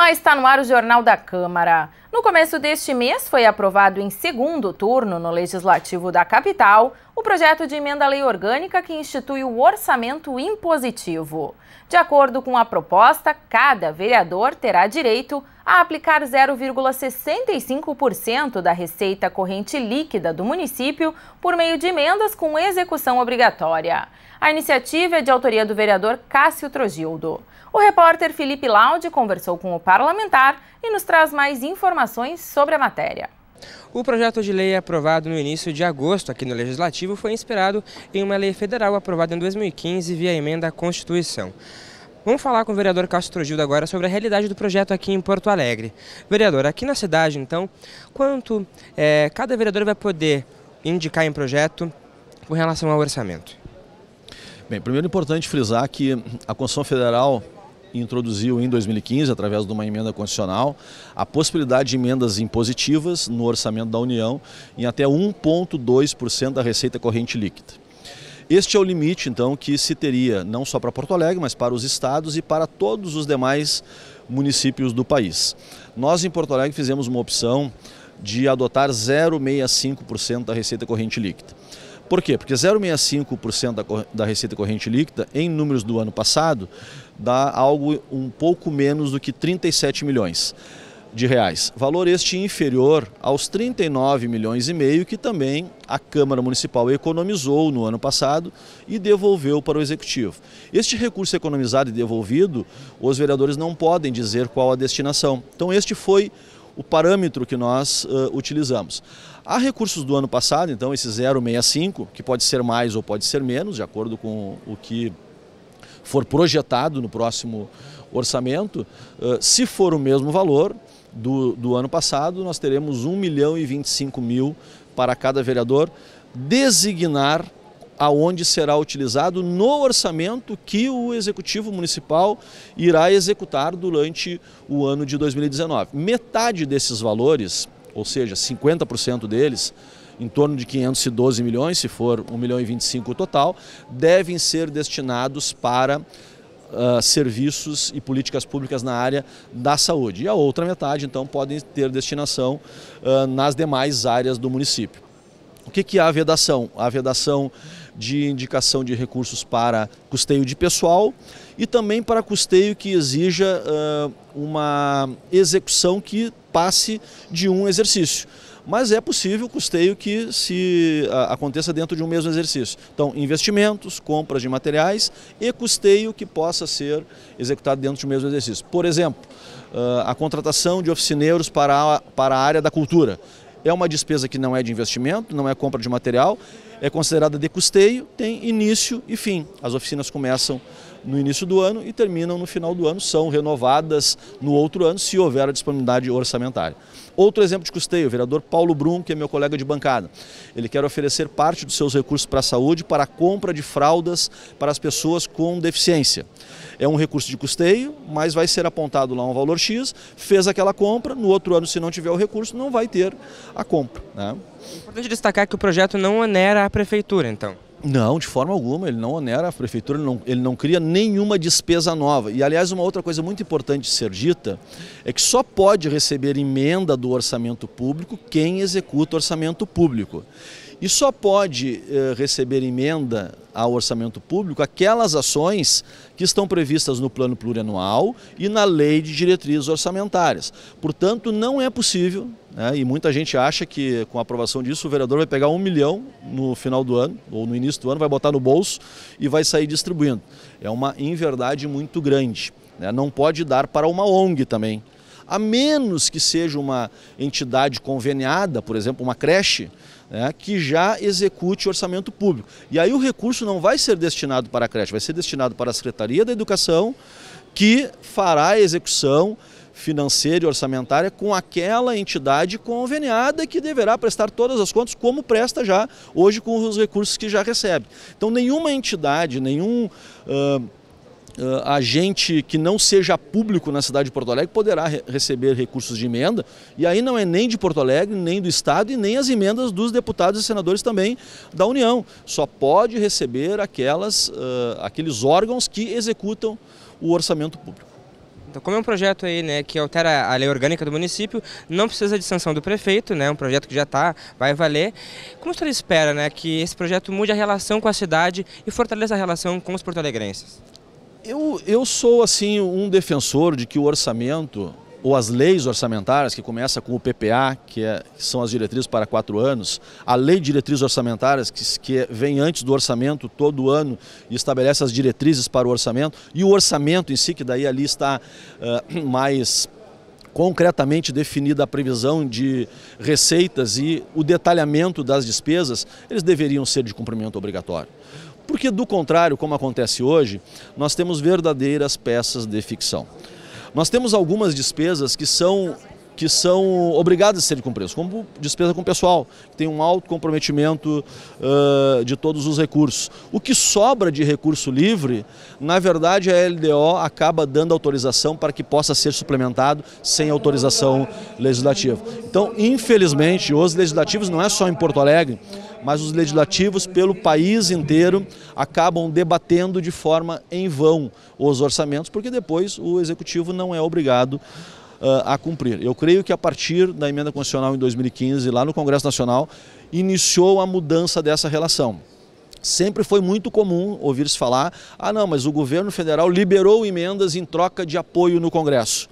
Olá, está no ar o Jornal da Câmara. No começo deste mês foi aprovado em segundo turno no Legislativo da capital o projeto de emenda à lei orgânica que institui o orçamento impositivo. De acordo com a proposta, cada vereador terá direito a aplicar 0,65% da receita corrente líquida do município por meio de emendas com execução obrigatória. A iniciativa é de autoria do vereador Cássio Trogildo. O repórter Felipe Laude conversou com o parlamentar e nos traz mais informações sobre a matéria. O projeto de lei aprovado no início de agosto aqui no Legislativo foi inspirado em uma lei federal aprovada em 2015 via emenda à Constituição. Vamos falar com o vereador Cássio Trogildo agora sobre a realidade do projeto aqui em Porto Alegre. Vereador, aqui na cidade, então, quanto cada vereador vai poder indicar em projeto com relação ao orçamento? Bem, primeiro é importante frisar que a Constituição Federal introduziu em 2015, através de uma emenda constitucional, a possibilidade de emendas impositivas no orçamento da União em até 1,2% da receita corrente líquida. Este é o limite, então, que se teria não só para Porto Alegre, mas para os estados e para todos os demais municípios do país. Nós, em Porto Alegre, fizemos uma opção de adotar 0,65% da receita corrente líquida. Por quê? Porque 0,65% da receita corrente líquida, em números do ano passado, dá algo um pouco menos do que 37 milhões de reais. Valor este inferior aos 39 milhões e meio que também a Câmara Municipal economizou no ano passado e devolveu para o Executivo. Este recurso economizado e devolvido, os vereadores não podem dizer qual a destinação. Então este foi o parâmetro que nós utilizamos. Há recursos do ano passado, então esse 0,65, que pode ser mais ou pode ser menos, de acordo com o que for projetado no próximo orçamento. Se for o mesmo valor do ano passado, nós teremos 1.025.000 para cada vereador designar aonde será utilizado no orçamento que o Executivo Municipal irá executar durante o ano de 2019. Metade desses valores, ou seja, 50% deles, em torno de 512 milhões, se for 1.025.000 total, devem ser destinados para serviços e políticas públicas na área da saúde. E a outra metade, então, podem ter destinação nas demais áreas do município. O que é a vedação? A vedação de indicação de recursos para custeio de pessoal e também para custeio que exija uma execução que passe de um exercício. Mas é possível custeio que aconteça dentro de um mesmo exercício. Então, investimentos, compras de materiais e custeio que possa ser executado dentro de um mesmo exercício. Por exemplo, a contratação de oficineiros para a área da cultura. É uma despesa que não é de investimento, não é compra de material, é considerada de custeio, tem início e fim. As oficinas começam no início do ano e terminam no final do ano, são renovadas no outro ano se houver a disponibilidade orçamentária. Outro exemplo de custeio, o vereador Paulo Brum, que é meu colega de bancada. Ele quer oferecer parte dos seus recursos para a saúde para a compra de fraldas para as pessoas com deficiência. É um recurso de custeio, mas vai ser apontado lá um valor X, fez aquela compra, no outro ano, se não tiver o recurso, não vai ter a compra, né? É importante destacar que o projeto não onera a prefeitura, então. Não, de forma alguma, ele não onera a prefeitura, ele não cria nenhuma despesa nova. E, aliás, uma outra coisa muito importante de ser dita é que só pode receber emenda do orçamento público quem executa orçamento público. E só pode receber emenda ao orçamento público aquelas ações que estão previstas no plano plurianual e na lei de diretrizes orçamentárias. Portanto, não é possível, né, e muita gente acha que com a aprovação disso o vereador vai pegar 1 milhão no final do ano ou no início do ano, vai botar no bolso e vai sair distribuindo. É uma inverdade muito grande, né? Não pode dar para uma ONG também. A menos que seja uma entidade conveniada, por exemplo, uma creche, né, que já execute o orçamento público. E aí o recurso não vai ser destinado para a creche, vai ser destinado para a Secretaria da Educação, que fará a execução financeira e orçamentária com aquela entidade conveniada que deverá prestar todas as contas, como presta já hoje com os recursos que já recebe. Então nenhuma entidade, nenhum agente que não seja público na cidade de Porto Alegre poderá receber recursos de emenda, e aí não é nem de Porto Alegre, nem do Estado e nem as emendas dos deputados e senadores também da União. Só pode receber aqueles órgãos que executam o orçamento público. pergunta, como é um projeto aí, né, que altera a lei orgânica do município, não precisa de sanção do prefeito, né, um projeto que já vai valer. Como o senhor espera, né, que esse projeto mude a relação com a cidade e fortaleça a relação com os porto-alegrenses? Eu sou, assim, um defensor de que o orçamento, ou as leis orçamentárias, que começa com o PPA, que são as diretrizes para 4 anos, a lei de diretrizes orçamentárias, que vem antes do orçamento todo ano e estabelece as diretrizes para o orçamento, e o orçamento em si, que daí ali está mais concretamente definida a previsão de receitas e o detalhamento das despesas, eles deveriam ser de cumprimento obrigatório. Porque, do contrário, como acontece hoje, nós temos verdadeiras peças de ficção. Nós temos algumas despesas que são obrigadas a serem cumpridas, como despesa com pessoal, que tem um alto comprometimento de todos os recursos. O que sobra de recurso livre, na verdade, a LDO acaba dando autorização para que possa ser suplementado sem autorização legislativa. Então, infelizmente, os legislativos, não é só em Porto Alegre, mas os legislativos pelo país inteiro acabam debatendo de forma em vão os orçamentos, porque depois o executivo não é obrigado a cumprir. Eu creio que a partir da emenda constitucional em 2015, lá no Congresso Nacional, iniciou a mudança dessa relação. Sempre foi muito comum ouvir-se falar, não, mas o governo federal liberou emendas em troca de apoio no Congresso.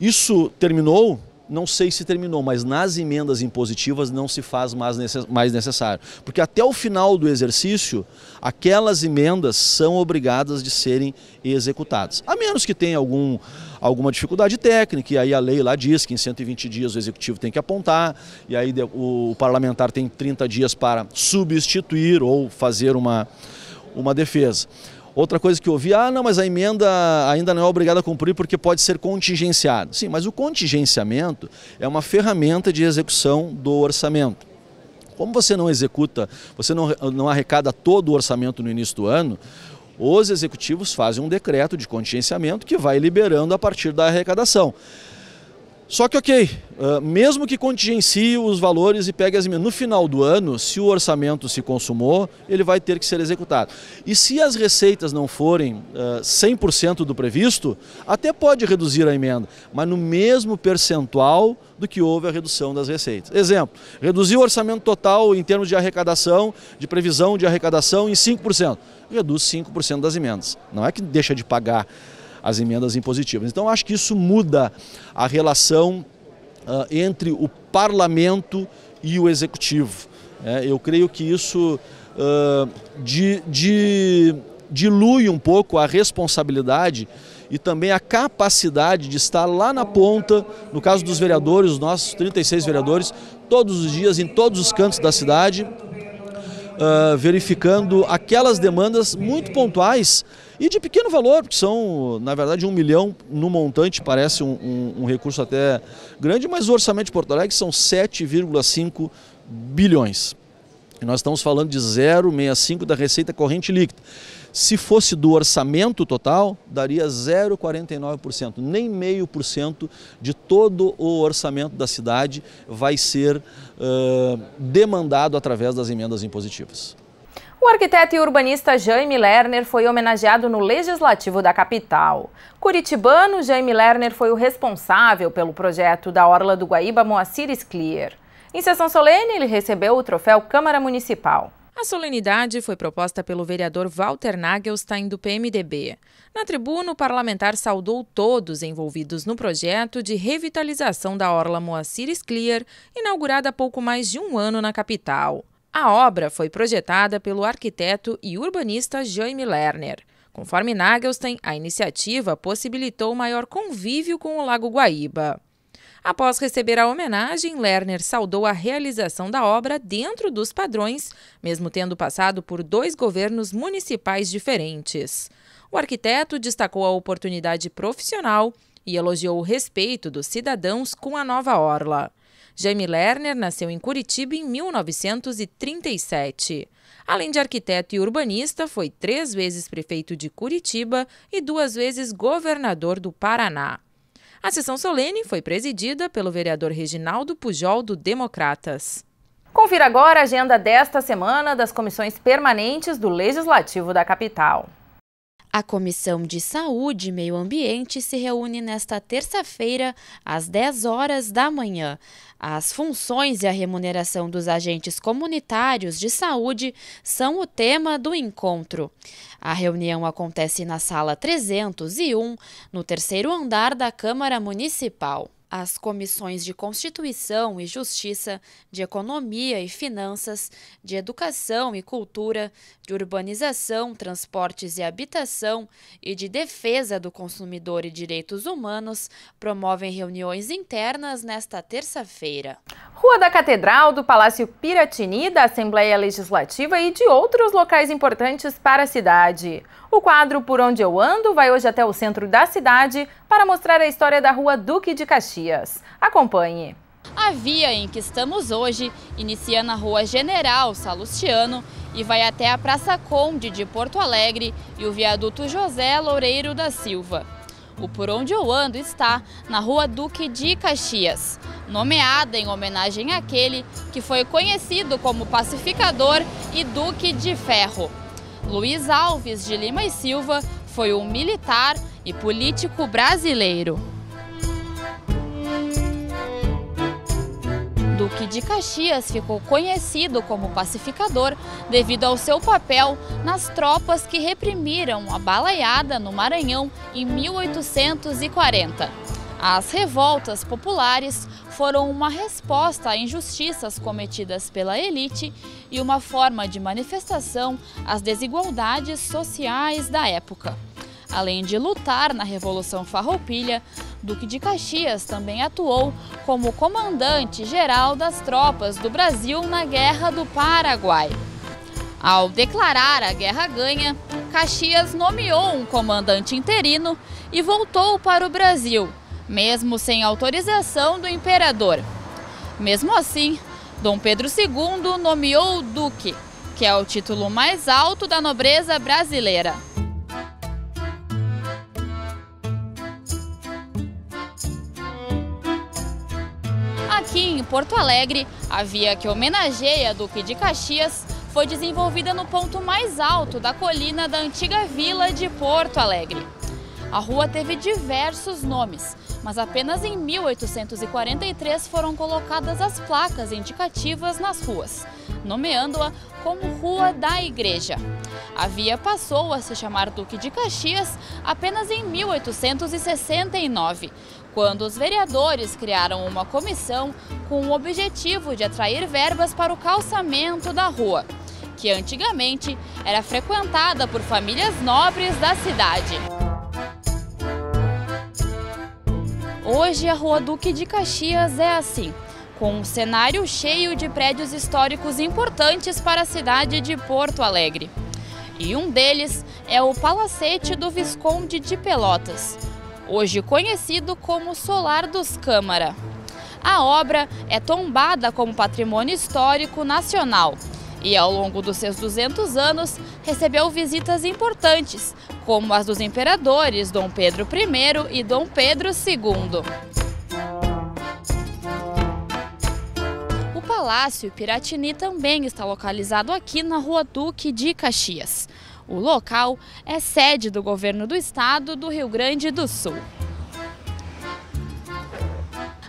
Isso terminou? Não sei se terminou, mas nas emendas impositivas não se faz mais necessário. Porque até o final do exercício, aquelas emendas são obrigadas de serem executadas. A menos que tenha alguma dificuldade técnica, e aí a lei lá diz que em 120 dias o executivo tem que apontar, e aí o parlamentar tem 30 dias para substituir ou fazer uma defesa. Outra coisa que eu ouvi, não, mas a emenda ainda não é obrigada a cumprir porque pode ser contingenciada. Sim, mas o contingenciamento é uma ferramenta de execução do orçamento. Como você não executa, você não arrecada todo o orçamento no início do ano, os executivos fazem um decreto de contingenciamento que vai liberando a partir da arrecadação. Só que, mesmo que contingencie os valores e pegue as emendas, no final do ano, se o orçamento se consumou, ele vai ter que ser executado. E se as receitas não forem 100% do previsto, até pode reduzir a emenda, mas no mesmo percentual do que houve a redução das receitas. Exemplo, reduzir o orçamento total em termos de arrecadação, de previsão de arrecadação em 5%. Reduz 5% das emendas. Não é que deixa de pagar as emendas impositivas. Então, acho que isso muda a relação entre o parlamento e o executivo. Eu creio que isso dilui um pouco a responsabilidade e também a capacidade de estar lá na ponta, no caso dos vereadores, os nossos 36 vereadores, todos os dias, em todos os cantos da cidade, verificando aquelas demandas muito pontuais e de pequeno valor, porque são, na verdade, 1 milhão no montante, parece um recurso até grande, mas o orçamento de Porto Alegre são 7,5 bilhões. E nós estamos falando de 0,65 da receita corrente líquida. Se fosse do orçamento total, daria 0,49%, nem 0,5% de todo o orçamento da cidade vai ser demandado através das emendas impositivas. O arquiteto e urbanista Jaime Lerner foi homenageado no Legislativo da capital. Curitibano, Jaime Lerner foi o responsável pelo projeto da Orla do Guaíba Moacir Sclier. Em sessão solene, ele recebeu o troféu Câmara Municipal. A solenidade foi proposta pelo vereador Walter Nagelstein, do PMDB. Na tribuna, o parlamentar saudou todos envolvidos no projeto de revitalização da Orla Moacir Sclier, inaugurada há pouco mais de um ano na capital. A obra foi projetada pelo arquiteto e urbanista Jaime Lerner. Conforme Nagelstein, a iniciativa possibilitou maior convívio com o Lago Guaíba. Após receber a homenagem, Lerner saudou a realização da obra dentro dos padrões, mesmo tendo passado por 2 governos municipais diferentes. O arquiteto destacou a oportunidade profissional e elogiou o respeito dos cidadãos com a nova orla. Jaime Lerner nasceu em Curitiba em 1937. Além de arquiteto e urbanista, foi 3 vezes prefeito de Curitiba e 2 vezes governador do Paraná. A sessão solene foi presidida pelo vereador Reginaldo Pujol, do Democratas. Confira agora a agenda desta semana das comissões permanentes do Legislativo da capital. A Comissão de Saúde e Meio Ambiente se reúne nesta terça-feira, às 10 horas da manhã. As funções e a remuneração dos agentes comunitários de saúde são o tema do encontro. A reunião acontece na Sala 301, no terceiro andar da Câmara Municipal. As comissões de Constituição e Justiça, de Economia e Finanças, de Educação e Cultura, de Urbanização, Transportes e Habitação e de Defesa do Consumidor e Direitos Humanos promovem reuniões internas nesta terça-feira. Rua da Catedral, do Palácio Piratini, da Assembleia Legislativa e de outros locais importantes para a cidade. O quadro Por Onde Eu Ando vai hoje até o centro da cidade para mostrar a história da Rua Duque de Caxias. Acompanhe. A via em que estamos hoje inicia na Rua General Salustiano e vai até a Praça Conde de Porto Alegre e o viaduto José Loureiro da Silva. O Por Onde Eu Ando está na Rua Duque de Caxias, nomeada em homenagem àquele que foi conhecido como pacificador e Duque de Ferro. Luiz Alves de Lima e Silva foi um militar e político brasileiro. Duque de Caxias ficou conhecido como pacificador devido ao seu papel nas tropas que reprimiram a balaiada no Maranhão em 1840. As revoltas populares foram uma resposta a injustiças cometidas pela elite e uma forma de manifestação às desigualdades sociais da época. Além de lutar na Revolução Farroupilha, Duque de Caxias também atuou como comandante-geral das tropas do Brasil na Guerra do Paraguai. Ao declarar a guerra ganha, Caxias nomeou um comandante interino e voltou para o Brasil, mesmo sem autorização do imperador. Mesmo assim, Dom Pedro II nomeou o Duque, que é o título mais alto da nobreza brasileira. Aqui em Porto Alegre, a via que homenageia Duque de Caxias foi desenvolvida no ponto mais alto da colina da antiga vila de Porto Alegre. A rua teve diversos nomes, mas apenas em 1843 foram colocadas as placas indicativas nas ruas, nomeando-a como Rua da Igreja. A via passou a se chamar Duque de Caxias apenas em 1869, quando os vereadores criaram uma comissão com o objetivo de atrair verbas para o calçamento da rua, que antigamente era frequentada por famílias nobres da cidade. Hoje a Rua Duque de Caxias é assim, com um cenário cheio de prédios históricos importantes para a cidade de Porto Alegre. E um deles é o Palacete do Visconde de Pelotas, hoje conhecido como Solar dos Câmara. A obra é tombada como Patrimônio Histórico Nacional e, ao longo dos seus 200 anos, recebeu visitas importantes, como as dos imperadores Dom Pedro I e Dom Pedro II. O Palácio Piratini também está localizado aqui na Rua Duque de Caxias. O local é sede do governo do estado do Rio Grande do Sul.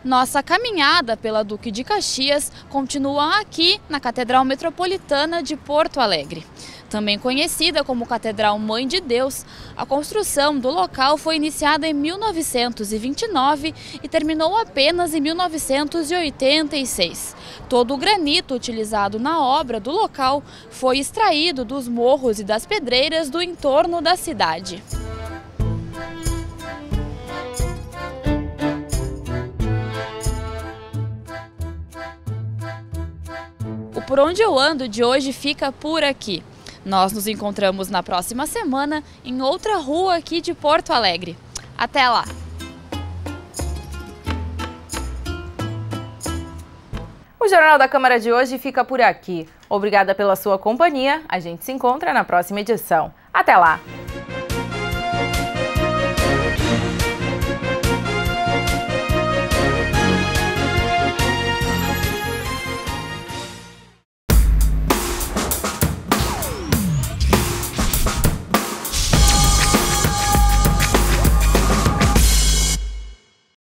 Nossa caminhada pela Duque de Caxias continua aqui na Catedral Metropolitana de Porto Alegre. Também conhecida como Catedral Mãe de Deus, a construção do local foi iniciada em 1929 e terminou apenas em 1986. Todo o granito utilizado na obra do local foi extraído dos morros e das pedreiras do entorno da cidade. O Por Onde Eu Ando de hoje fica por aqui. Nós nos encontramos na próxima semana em outra rua aqui de Porto Alegre. Até lá! O Jornal da Câmara de hoje fica por aqui. Obrigada pela sua companhia. A gente se encontra na próxima edição. Até lá!